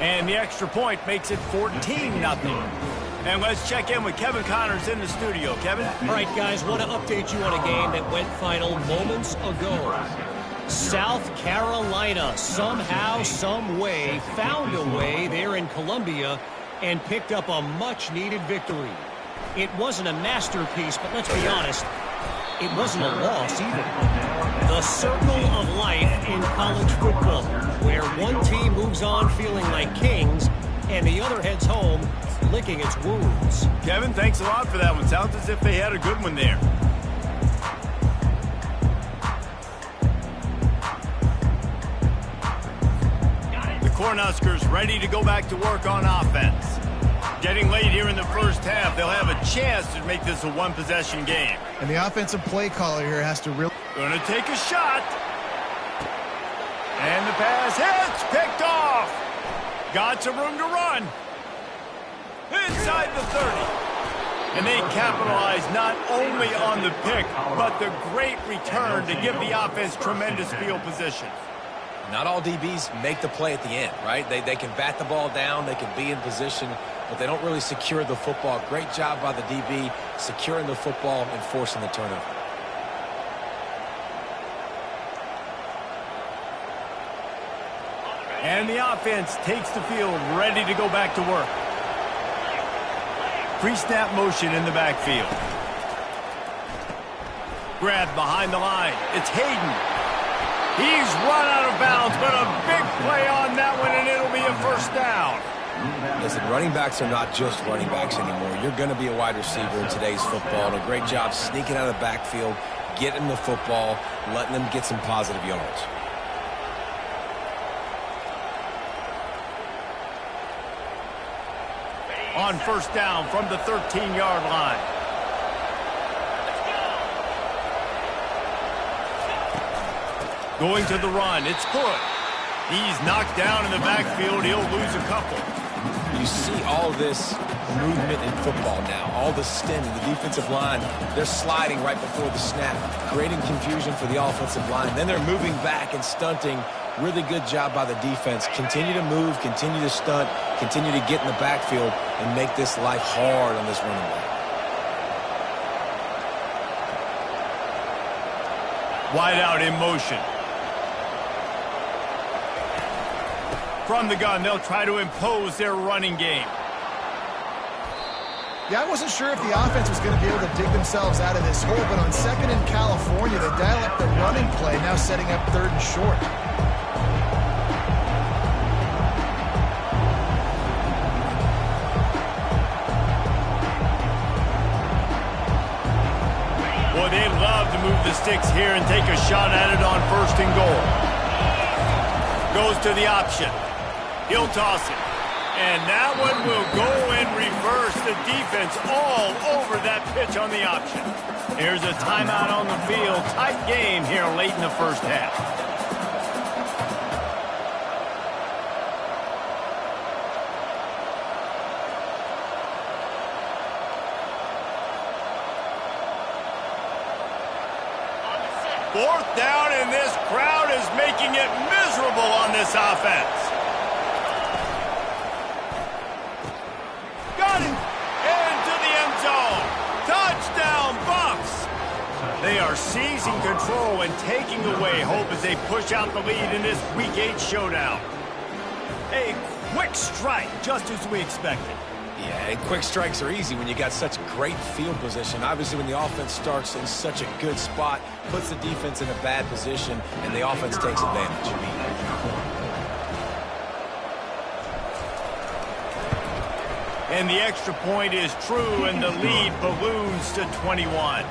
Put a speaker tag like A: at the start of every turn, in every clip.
A: And the extra point makes it 14-0. And let's check in with Kevin Connors in the studio. Kevin?
B: All right, guys, want to update you on a game that went final moments ago. South Carolina somehow, some way, found a way there in Columbia and picked up a much-needed victory. It wasn't a masterpiece, but let's be honest, it wasn't a loss either. The circle of life in college football, where one team moves on feeling like kings and the other heads home licking its wounds.
A: Kevin, thanks a lot for that one. Sounds as if they had a good one there. The Cornhuskers ready to go back to work on offense. Getting late here in the first half, they'll have a chance to make this a one-possession game.
C: And the offensive play caller here has to really...
A: Gonna take a shot. And the pass hits, picked off. Got some room to run. Inside the 30. And they capitalize not only on the pick, but the great return to give the offense tremendous field position.
D: Not all DBs make the play at the end, right? They can bat the ball down, they can be in position, but they don't really secure the football. Great job by the DB securing the football and forcing the turnover.
A: And the offense takes the field, ready to go back to work. Pre-snap motion in the backfield. Grabbed behind the line. It's Hayden. He's run out of bounds, but a big play on that one, and it'll be a first down.
D: Listen, running backs are not just running backs anymore. You're going to be a wide receiver in today's football. And a great job sneaking out of the backfield, getting the football, letting them get some positive yards.
A: On first down from the 13-yard line. Going to the run. It's good. He's knocked down in the backfield. He'll lose a couple.
D: You see all this movement in football now. All the stemming, the defensive line, they're sliding right before the snap, creating confusion for the offensive line. Then they're moving back and stunting. Really good job by the defense. Continue to move, continue to stunt, continue to get in the backfield and make this life hard on this running back.
A: Wide out in motion. From the gun, they'll try to impose their running game.
C: Yeah, I wasn't sure if the offense was going to be able to dig themselves out of this hole, but on second in California, they dial up the running play, now setting up third and short.
A: Boy, they'd love to move the sticks here and take a shot at it on first and goal. Goes to the option. He'll toss it. And that one will go in reverse. The defense all over that pitch on the option. Here's a timeout on the field. Tight game here late in the first half. Fourth down, and this crowd is making it miserable on this offense. Got it! Into the end zone. Touchdown, Bucks! They are seizing control and taking away hope as they push out the lead in this Week 8 showdown. A quick strike, just as we expected.
D: Yeah, and quick strikes are easy when you got such great field position. Obviously, when the offense starts in such a good spot, puts the defense in a bad position, and the offense takes advantage.
A: And the extra point is true, and the lead balloons to 21.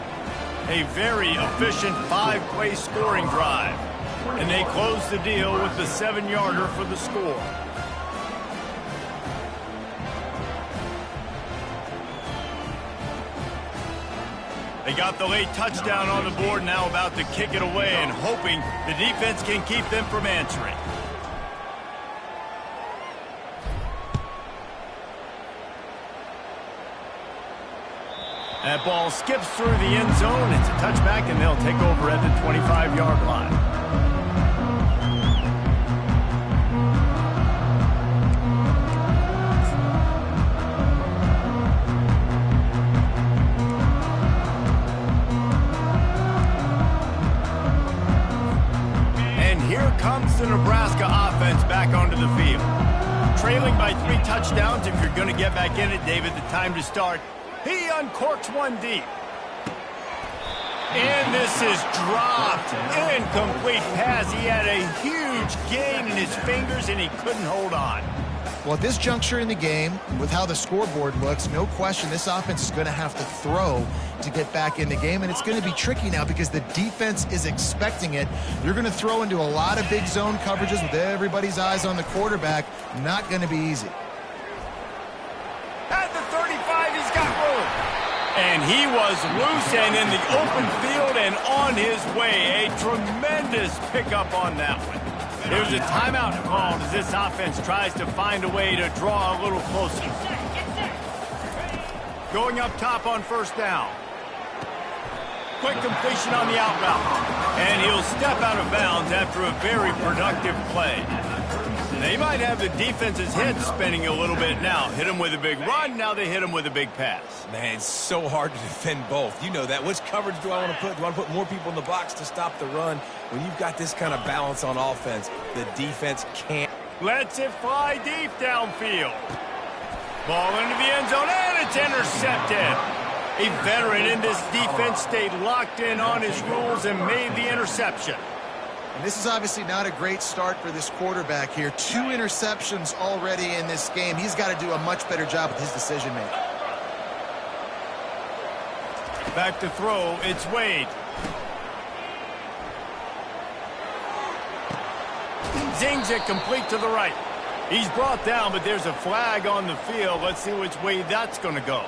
A: A very efficient 5-play scoring drive. And they close the deal with the 7-yarder for the score. They got the late touchdown on the board, now about to kick it away and hoping the defense can keep them from answering. That ball skips through the end zone. It's a touchback, and they'll take over at the 25-yard line. the field. Trailing by 3 touchdowns, if you're going to get back in it, David, the time to start. He uncorks one deep. And this is dropped. Incomplete pass. He had a huge gain in his fingers, and he couldn't hold on.
C: Well, at this juncture in the game, with how the scoreboard looks, no question this offense is going to have to throw to get back in the game, and it's going to be tricky now because the defense is expecting it. You're going to throw into a lot of big zone coverages with everybody's eyes on the quarterback. Not going to be easy.
A: At the 35, he's got room. And he was loose and in the open field and on his way. A tremendous pickup on that one. There's a timeout called as this offense tries to find a way to draw a little closer. Going up top on first down. Quick completion on the out route. And he'll step out of bounds after a very productive play. They might have the defense's head spinning a little bit now. Hit him with a big run, now they hit him with a big pass.
D: Man, it's so hard to defend both. You know that. Which coverage do I want to put? Do I want to put more people in the box to stop the run? When you've got this kind of balance on offense, the defense can't.
A: Lets it fly deep downfield. Ball into the end zone, and it's intercepted. A veteran in this defense stayed locked in on his rules and made the interception.
C: And this is obviously not a great start for this quarterback here. 2 interceptions already in this game. He's got to do a much better job with his decision-making.
A: Back to throw, it's Wade. Zings it complete to the right. He's brought down, but there's a flag on the field. Let's see which way that's going to go.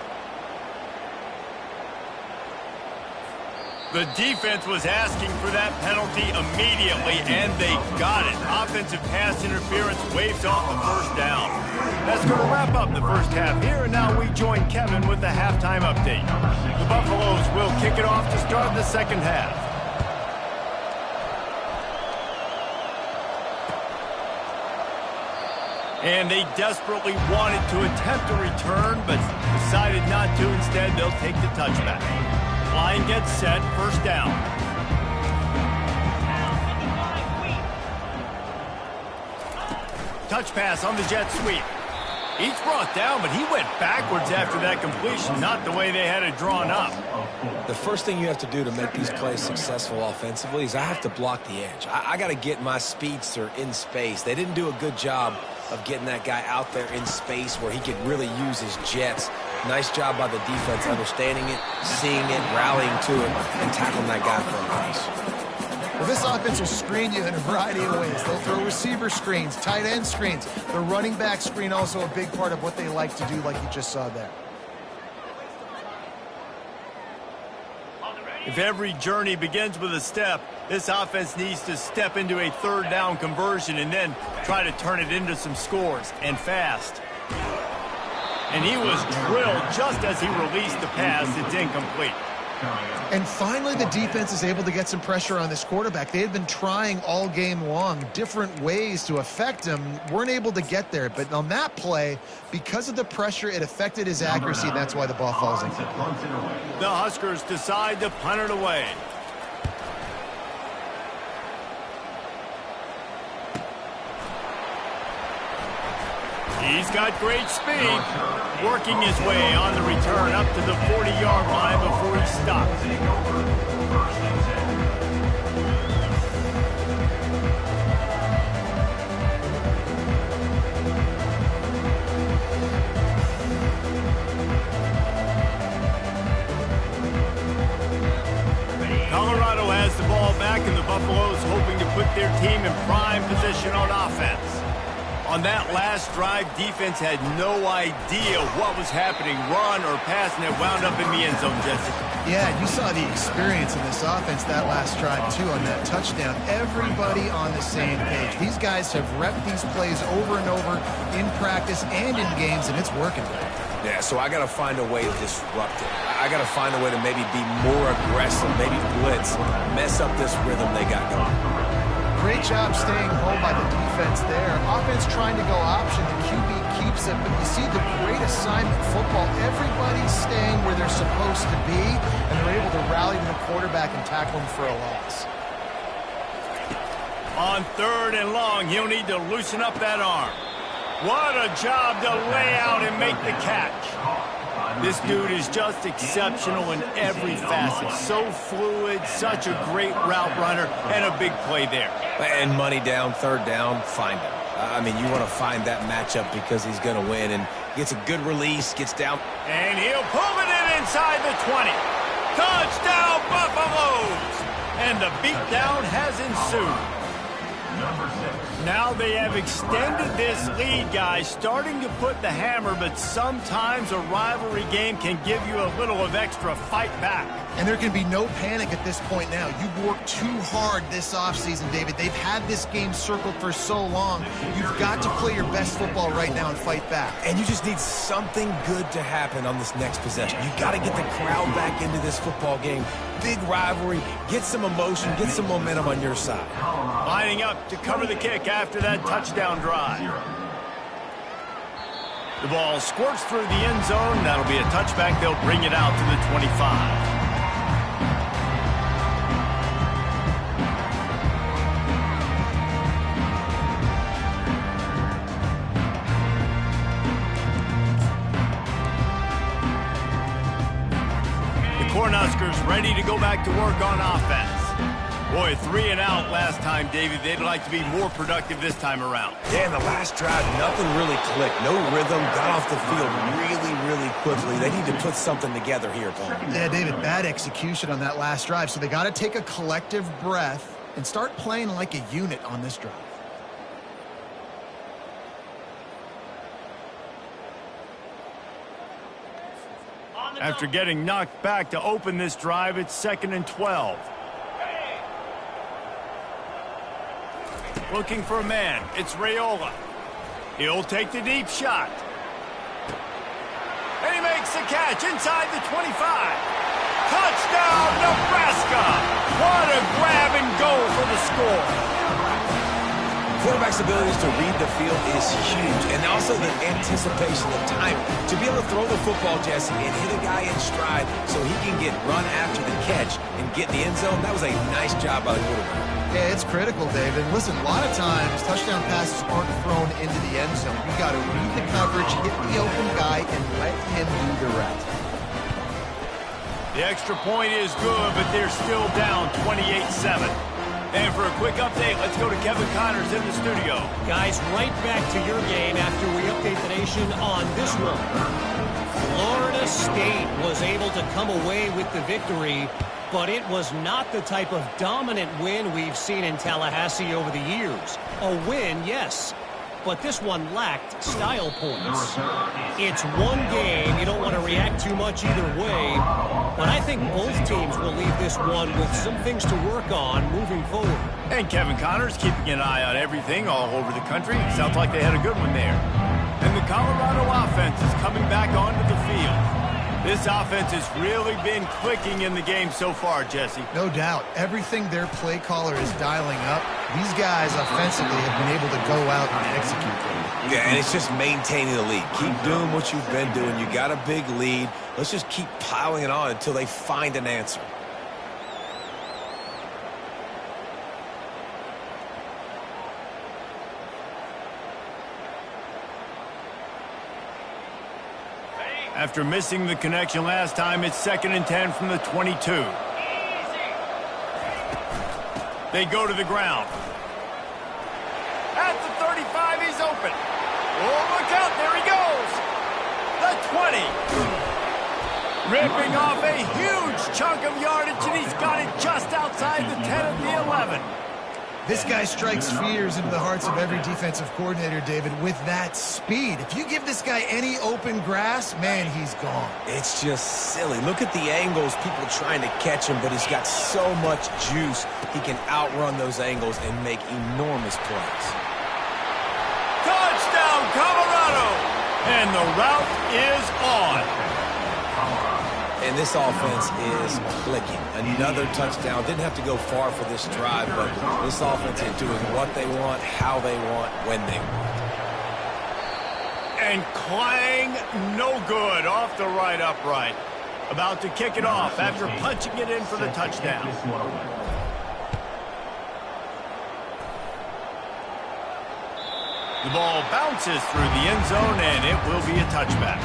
A: The defense was asking for that penalty immediately, and they got it. Offensive pass interference waves off the first down. That's going to wrap up the first half here, and now we join Kevin with the halftime update. The Buffaloes will kick it off to start the second half. And they desperately wanted to attempt a return, but decided not to. Instead, they'll take the touchback. Line gets set, first down. Touch pass on the jet sweep. He's brought down, but he went backwards after that completion, not the way they had it drawn up.
D: The first thing you have to do to make these plays successful offensively is I have to block the edge. I got to get my speedster in space. They didn't do a good job of getting that guy out there in space where he could really use his jets. Nice job by the defense understanding it, seeing it, rallying to it, and tackling that guy for a loss.
C: Well, this offense will screen you in a variety of ways. They'll throw receiver screens, tight end screens. The running back screen also a big part of what they like to do, like you just saw there.
A: If every journey begins with a step, this offense needs to step into a third down conversion and then try to turn it into some scores, and fast. And he was drilled just as he released the pass. It's incomplete.
C: And finally, the defense is able to get some pressure on this quarterback. They had been trying all game long different ways to affect him, weren't able to get there. But on that play, because of the pressure, it affected his accuracy, and that's why the ball falls in.
A: The Huskers decide to punt it away. He's got great speed, working his way on the return up to the 40-yard line before he stops. Colorado has the ball back, and the Buffaloes hoping to put their team in prime position on offense. On that last drive, defense had no idea what was happening, run or pass, and it wound up in the end zone, Jesse.
C: Yeah, you saw the experience in this offense that last drive, too, on that touchdown. Everybody on the same page. These guys have repped these plays over and over in practice and in games, and it's working.
D: Yeah, so I got to find a way to disrupt it. I got to find a way to maybe be more aggressive, maybe blitz, mess up this rhythm they got going.
C: Great job staying home by the defense there. Offense trying to go option. The QB keeps it, but you see the great assignment football. Everybody's staying where they're supposed to be, and they're able to rally to the quarterback and tackle him for a loss.
A: On 3rd and long, he'll need to loosen up that arm. What a job to lay out and make the catch. This dude is just exceptional in every facet. So fluid, such a great route runner, and a big play there.
D: And money down, 3rd down, find him. I mean, you want to find that matchup because he's going to win, and gets a good release, gets down.
A: And he'll pull it in inside the 20. Touchdown, Buffaloes! And the beatdown has ensued. Now they have extended this lead, guys, starting to put the hammer, but sometimes a rivalry game can give you a little of extra fight back.
C: And there can be no panic at this point now. You've worked too hard this offseason, David. They've had this game circled for so long. You've got to play your best football right now and fight back.
D: And you just need something good to happen on this next possession. You got to get the crowd back into this football game. Big rivalry, get some emotion, get some momentum on your side.
A: Lining up to cover the kick after that touchdown drive. The ball squirts through the end zone. That'll be a touchback. They'll bring it out to the 25. Cornhuskers ready to go back to work on offense. Boy, 3 and out last time, David. They'd like to be more productive this time around.
D: Yeah, in the last drive, nothing really clicked. No rhythm, got off the field really quickly. They need to put something together here, Paul.
C: Yeah, David, bad execution on that last drive. So they got to take a collective breath and start playing like a unit on this drive.
A: After getting knocked back to open this drive, it's 2nd and 12. Looking for a man. It's Raiola. He'll take the deep shot. And he makes the catch inside the 25. Touchdown, Nebraska! What a grab and go for the score.
D: Quarterback's abilities to read the field is huge, and also the anticipation, the time to be able to throw the football, Jesse, and hit a guy in stride so he can get run after the catch and get in the end zone. That was a nice job by the quarterback.
C: Yeah, it's critical, David. Listen, a lot of times touchdown passes aren't thrown into the end zone. You got to read the coverage, hit the open guy, and let him do the rest.
A: The extra point is good, but they're still down 28-7. And for a quick update, let's go to Kevin Connors in the studio.
B: Guys, right back to your game after we update the nation on this one. Florida State was able to come away with the victory, but it was not the type of dominant win we've seen in Tallahassee over the years. A win, yes, but this one lacked style points. It's one game. You don't want to react too much either way, but I think both teams will leave this one with some things to work on moving forward.
A: And Kevin Connors keeping an eye on everything all over the country. Sounds like they had a good one there. And the Colorado offense is coming back onto the field. This offense has really been clicking in the game so far, Jesse.
C: No doubt. Everything their play caller is dialing up, these guys offensively have been able to go out and execute them.
D: Yeah, and it's just maintaining the lead. Keep doing what you've been doing. You got a big lead. Let's just keep piling it on until they find an answer.
A: After missing the connection last time, it's 2nd and 10 from the 22. They go to the ground. At the 35, he's open. Oh, look out, there he goes. The 20. Ripping off a huge chunk of yardage, and he's got it just outside the 10 of the 11.
C: This guy strikes fears into the hearts of every defensive coordinator, David, with that speed. If you give this guy any open grass, man, he's gone.
D: It's just silly. Look at the angles, people trying to catch him, but he's got so much juice. He can outrun those angles and make enormous plays.
A: Touchdown, Colorado! And the route is on.
D: And this offense is clicking. Another touchdown. Didn't have to go far for this drive, but this offense is doing what they want, how they want, when they want.
A: And clang, no good, off the right upright. About to kick it off after punching it in for the touchdown. The ball bounces through the end zone, and it will be a touchback.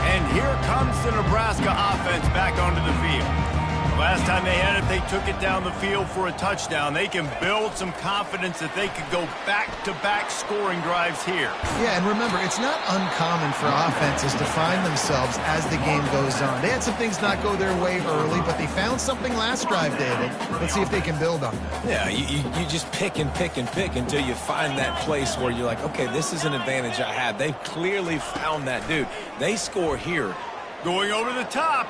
A: And here comes the Nebraska offense back onto the field. Last time they had it, they took it down the field for a touchdown. They can build some confidence that they could go back-to-back scoring drives here.
C: Yeah, and remember, it's not uncommon for offenses to find themselves as the game goes on. They had some things not go their way early, but they found something last drive, David. Let's see if they can build on that.
D: Yeah, you just pick and pick and pick until you find that place where you're like, okay, this is an advantage I have. They've clearly found that, dude. They score here.
A: Going over the top.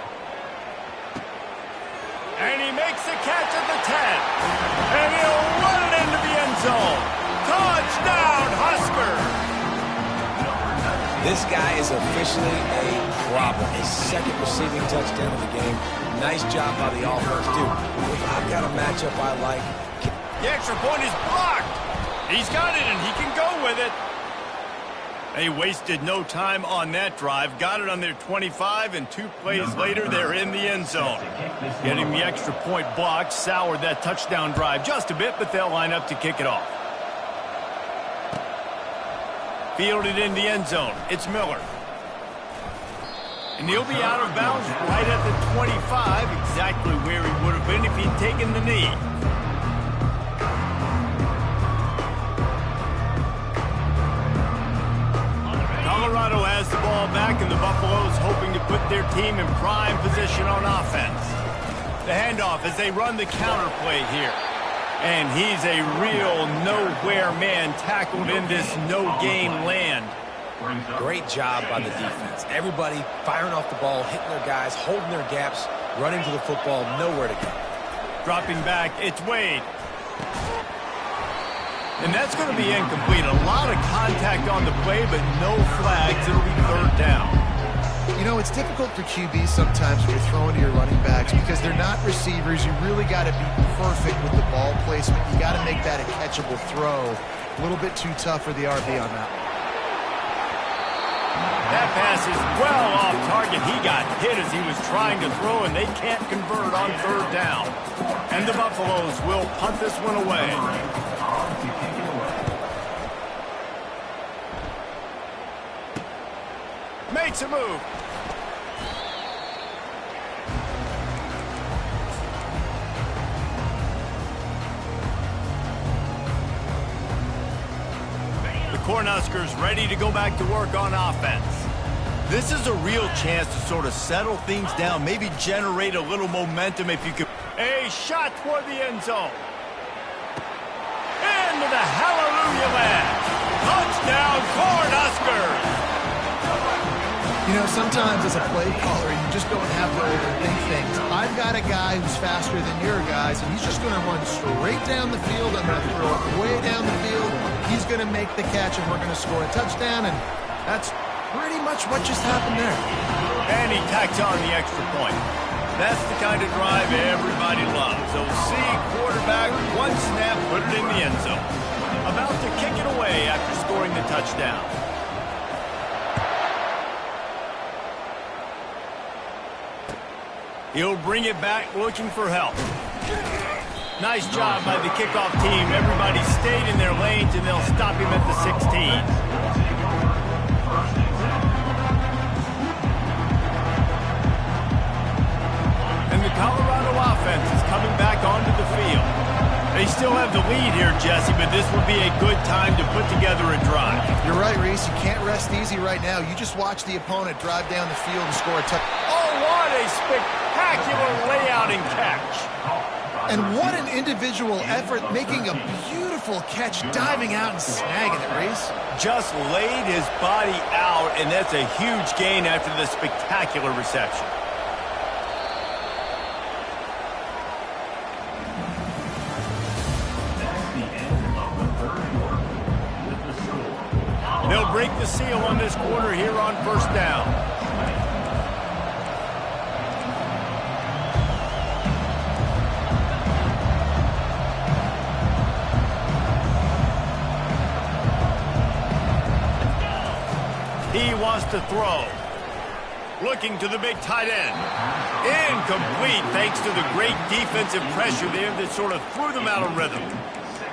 A: And he makes the catch at the 10. And he'll run it into the end zone. Touchdown, Husker!
D: This guy is officially a problem. His second receiving touchdown of the game. Nice job by the offense, dude. If I've got a matchup I like.
A: The extra point is blocked. He's got it, and he can go with it. They wasted no time on that drive. Got it on their 25, and 2 plays later, they're in the end zone. Getting the extra point blocked soured that touchdown drive just a bit, but they'll line up to kick it off. Fielded in the end zone. It's Miller. And he'll be out of bounds right at the 25, exactly where he would have been if he'd taken the knee. Colorado has the ball back, and the Buffaloes hoping to put their team in prime position on offense. The handoff as they run the counter play here. And he's a real nowhere man tackled in this no-gain land.
D: Great job by the defense. Everybody firing off the ball, hitting their guys, holding their gaps, running to the football, nowhere to go.
A: Dropping back, it's Wade. And that's going to be incomplete. A lot of contact on the play, but no flags. It'll be third down.
C: You know, it's difficult for QBs sometimes when you're throwing to your running backs because they're not receivers. You really got to be perfect with the ball placement. You got to make that a catchable throw. A little bit too tough for the RB on that one.
A: That pass is well off target. He got hit as he was trying to throw, and they can't convert on third down. And the Buffaloes will punt this one away. Makes a move. The Cornhuskers ready to go back to work on offense. This is a real chance to sort of settle things down, maybe generate a little momentum if you could. A shot toward the end zone. Into the hallelujah land. Touchdown, Cornhuskers!
C: You know, sometimes as a play caller, you just don't have to overthink things. I've got a guy who's faster than your guys, and he's just going to run straight down the field. I'm going to throw it way down the field. He's going to make the catch, and we're going to score a touchdown, and that's pretty much what just happened there.
A: And he tacks on the extra point. That's the kind of drive everybody loves. So see quarterback, one snap, put it in the end zone. About to kick it away after scoring the touchdown. He'll bring it back looking for help. Nice job by the kickoff team. Everybody stayed in their lanes, and they'll stop him at the 16. And the Colorado offense is coming back onto the field. They still have the lead here, Jesse, but this will be a good time to put together a drive.
C: You're right, Reese. You can't rest easy right now. You just watch the opponent drive down the field and score a touchdown.
A: Oh, what a spectacular layout and catch.
C: And what an individual effort, making a beautiful catch, diving out and snagging it, Reese.
A: Just laid his body out, and that's a huge gain after the spectacular reception. They'll break the seal on this quarter here on first down. He wants to throw. Looking to the big tight end. Incomplete thanks to the great defensive pressure there that sort of threw them out of rhythm.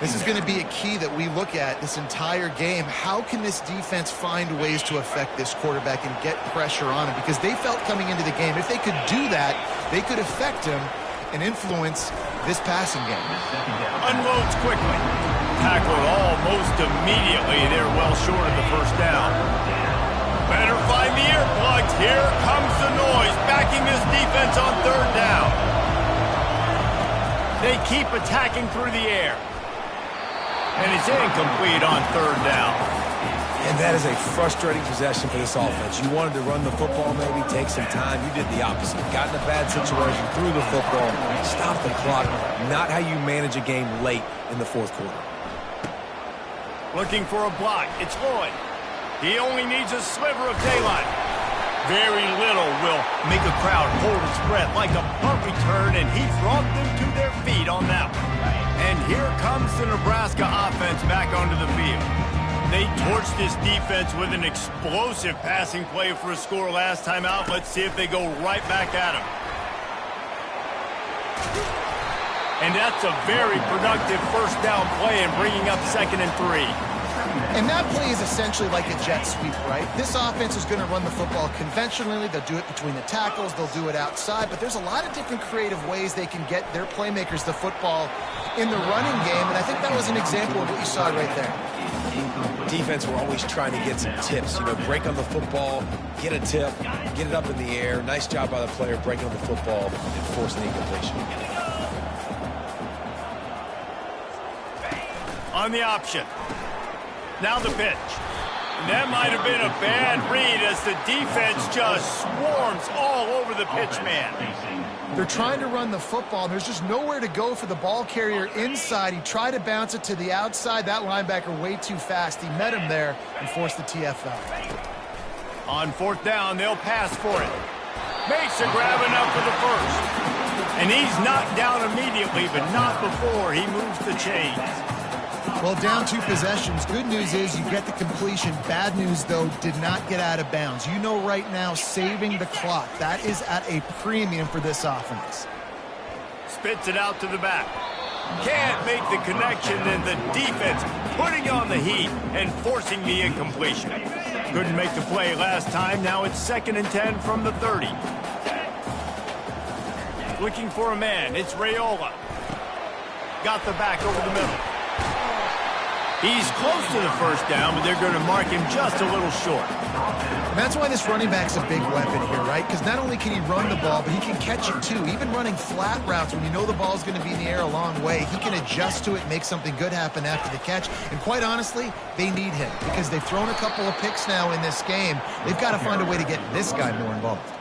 C: This is going to be a key that we look at this entire game. How can this defense find ways to affect this quarterback and get pressure on him? Because they felt coming into the game, if they could do that, they could affect him and influence this passing game.
A: Unloads quickly. Tackled almost immediately. They're well short of the first down. Better find the earplugs. Here comes the noise, backing this defense on third down. They keep attacking through the air. And it's incomplete on third down.
D: And that is a frustrating possession for this offense. You wanted to run the football, maybe take some time. You did the opposite. Got in a bad situation, threw the football, stopped the clock. Not how you manage a game late in the fourth quarter.
A: Looking for a block. It's Lloyd. He only needs a sliver of daylight. Very little will make a crowd hold its breath like a punt return, and he brought them to their feet on that one. And here comes the Nebraska offense back onto the field. They torched this defense with an explosive passing play for a score last time out. Let's see if they go right back at him. And that's a very productive first down play and bringing up 2nd and 3.
C: And that play is essentially like a jet sweep, right? This offense is going to run the football conventionally. They'll do it between the tackles. They'll do it outside. But there's a lot of different creative ways they can get their playmakers the football in the running game. And I think that was an example of what you saw right there.
D: Defense were always trying to get some tips. You know, break on the football, get a tip, get it up in the air. Nice job by the player breaking on the football and forcing the incompletion.
A: On the option. Now the pitch. And that might have been a bad read as the defense just swarms all over the pitch man.
C: They're trying to run the football. There's just nowhere to go for the ball carrier inside. He tried to bounce it to the outside. That linebacker way too fast. He met him there and forced the TFL.
A: On 4th down, they'll pass for it. Makes a grab enough for the first. And he's knocked down immediately, but not before he moves the chains.
C: Well, down 2 possessions. Good news is you get the completion. Bad news, though, did not get out of bounds. You know right now, saving the clock. That is at a premium for this offense.
A: Spits it out to the back. Can't make the connection, and the defense putting on the heat and forcing the incompletion. Couldn't make the play last time. Now it's 2nd and 10 from the 30. Looking for a man. It's Raiola. Got the back over the middle. He's close to the first down, but they're going to mark him just a little short.
C: And that's why this running back's a big weapon here, right? Because not only can he run the ball, but he can catch it too. Even running flat routes when you know the ball's going to be in the air a long way, he can adjust to it, make something good happen after the catch. And quite honestly, they need him because they've thrown a couple of picks now in this game. They've got to find a way to get this guy more involved.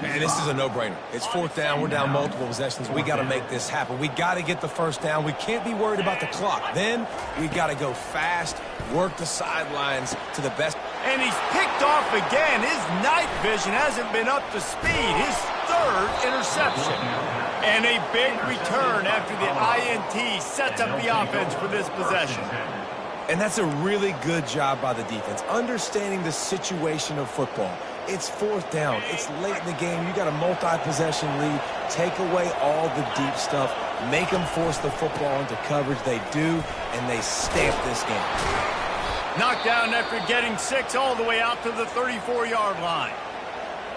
D: Man, this is a no-brainer. It's 4th down. We're down multiple possessions. We got to make this happen. We got to get the first down. We can't be worried about the clock. Then we got to go fast, work the sidelines to the best.
A: And he's picked off again. His night vision hasn't been up to speed. His 3rd interception. And a big return after the INT sets up the offense for this possession.
D: And that's a really good job by the defense, understanding the situation of football. It's 4th down. It's late in the game. You got a multi-possession lead. Take away all the deep stuff. Make them force the football into coverage. They do, and they stamp this game.
A: Knocked down after getting 6 all the way out to the 34-yard line.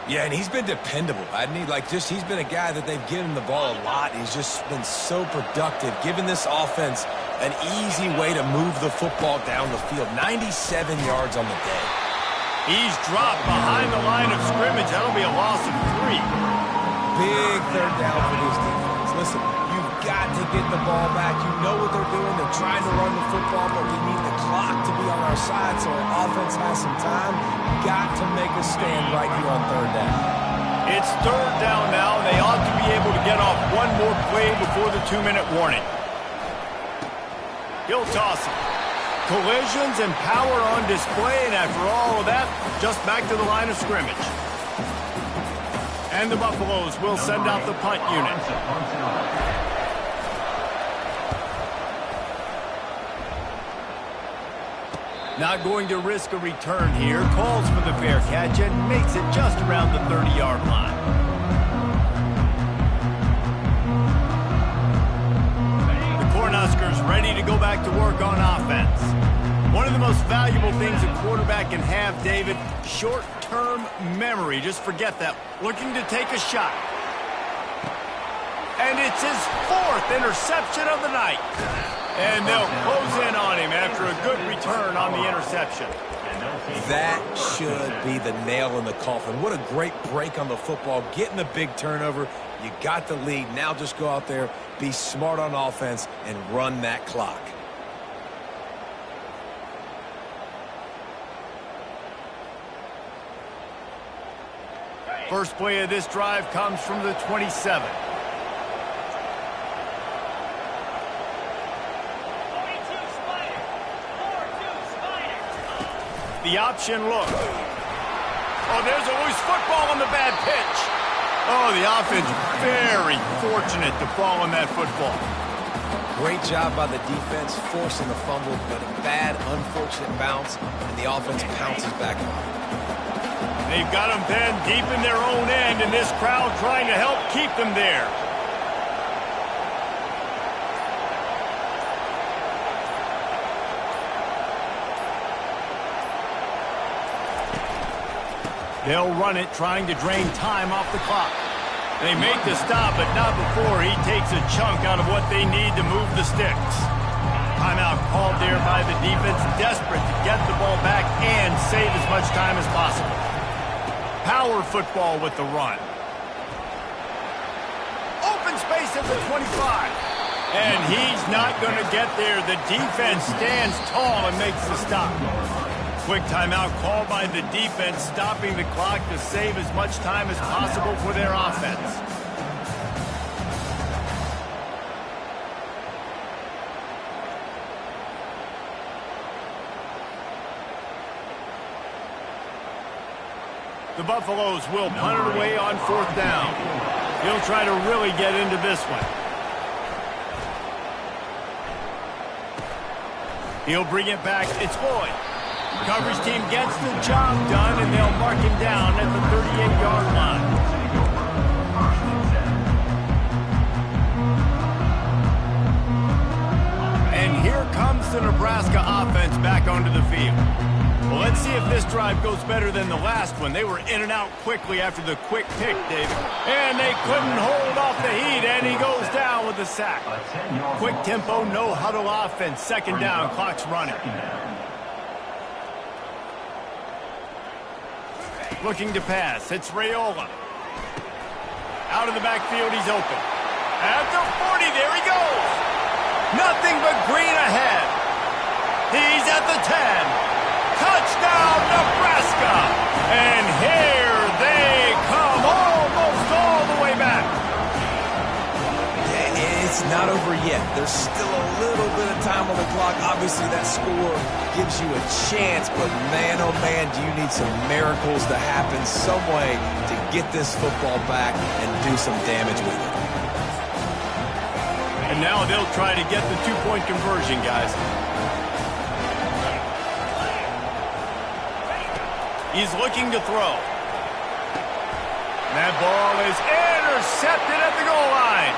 D: Yeah, and he's been dependable, hadn't he? He's been a guy that they've given the ball a lot. He's just been so productive, giving this offense an easy way to move the football down the field. 97 yards on the day.
A: He's dropped behind the line of scrimmage. That'll be a loss of 3.
D: Big 3rd down for this defense. Listen, you've got to get the ball back. You know what they're doing. They're trying to run the football, but we need the clock to be on our side so our offense has some time. Got to make a stand right here on 3rd down.
A: It's 3rd down now, and they ought to be able to get off one more play before the 2-minute warning. He'll toss it. Collisions and power on display, and after all of that, just back to the line of scrimmage. And the Buffaloes will send out the punt unit. Not going to risk a return here. Calls for the fair catch and makes it just around the 30-yard line. The Cornhuskers ready to go back to work on offense. One of the most valuable things a quarterback can have, David, short-term memory. Just forget that. Looking to take a shot. And it's his 4th interception of the night. And they'll close in on him after a good return on the interception.
D: That should be the nail in the coffin. What a great break on the football. Getting the big turnover. You got the lead. Now just go out there, be smart on offense, and run that clock.
A: First play of this drive comes from the 27. The option look. Oh, there's always football on the bad pitch. Oh, the offense very fortunate to fall on that football.
D: Great job by the defense forcing the fumble, but a bad, unfortunate bounce, and the offense pounces back on it.
A: They've got them then deep in their own end, and this crowd trying to help keep them there. They'll run it, trying to drain time off the clock. They make the stop, but not before he takes a chunk out of what they need to move the sticks. Timeout called there by the defense, desperate to get the ball back and save as much time as possible. Power football with the run. Open space at the 25. And he's not going to get there. The defense stands tall and makes the stop. Quick timeout called by the defense, stopping the clock to save as much time as possible for their offense. The Buffaloes will punt it away on 4th down. He'll try to really get into this one. He'll bring it back. It's Boyd. Coverage team gets the job done, and they'll mark him down at the 38-yard line. And here comes the Nebraska offense back onto the field. Well, let's see if this drive goes better than the last one. They were in and out quickly after the quick pick, David. And they couldn't hold off the heat, and he goes down with the sack. Quick tempo, no huddle offense. 2nd down, clock's running. Looking to pass. It's Raiola. Out of the backfield, he's open. At the 40, there he goes. Nothing but green ahead. He's at the 10. Touchdown, Nebraska! And here they come, almost all the way back.
D: Yeah, it's not over yet. There's still a little bit of time on the clock. Obviously, that score gives you a chance, but man, oh man, do you need some miracles to happen some way to get this football back and do some damage with it.
A: And now they'll try to get the 2-point conversion, guys. He's looking to throw. That ball is intercepted at the goal line.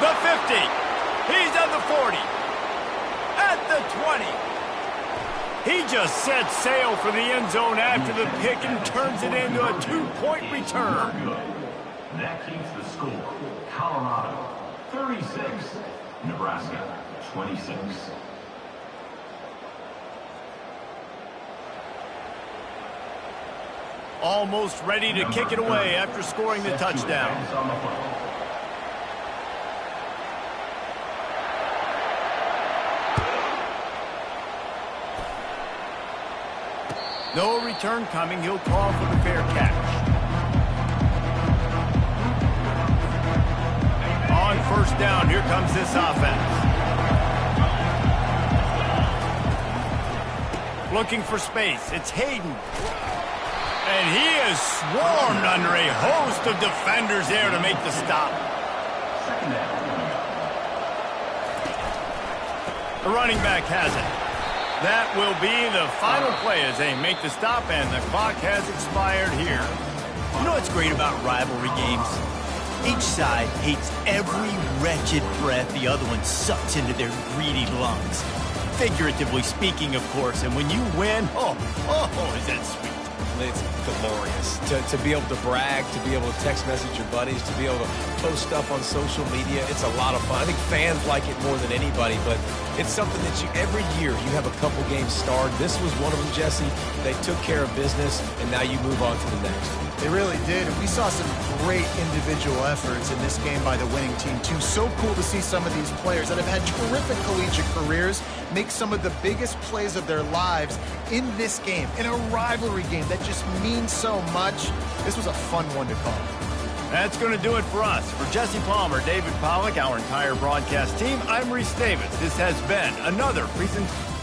A: The 50. He's at the 40. At the 20. He just set sail for the end zone after the pick and turns it into a 2-point return.
E: That keeps the score. Colorado 36, Nebraska 26.
A: Almost ready to kick it away after scoring the touchdown. No return coming. He'll call for the fair catch. On 1st down, here comes this offense. Looking for space. It's Hayden. And he is swarmed under a host of defenders there to make the stop. The running back has it. That will be the final play as they make the stop, and the clock has expired here. You know what's great about rivalry games? Each side hates every wretched breath the other one sucks into their greedy lungs. Figuratively speaking, of course, and when you win, oh, is that sweet.
D: It's glorious to be able to brag, to be able to text message your buddies, to be able to post stuff on social media. It's a lot of fun. I think fans like it more than anybody, but it's something that every year you have a couple games starred. This was one of them, Jesse. They took care of business, and now you move on to the next.
C: They really did, and we saw some great individual efforts in this game by the winning team, too. So cool to see some of these players that have had terrific collegiate careers make some of the biggest plays of their lives in this game, in a rivalry game that just means so much. This was a fun one to call.
A: That's going to do it for us. For Jesse Palmer, David Pollack, our entire broadcast team, I'm Reese Davis. This has been another presentation.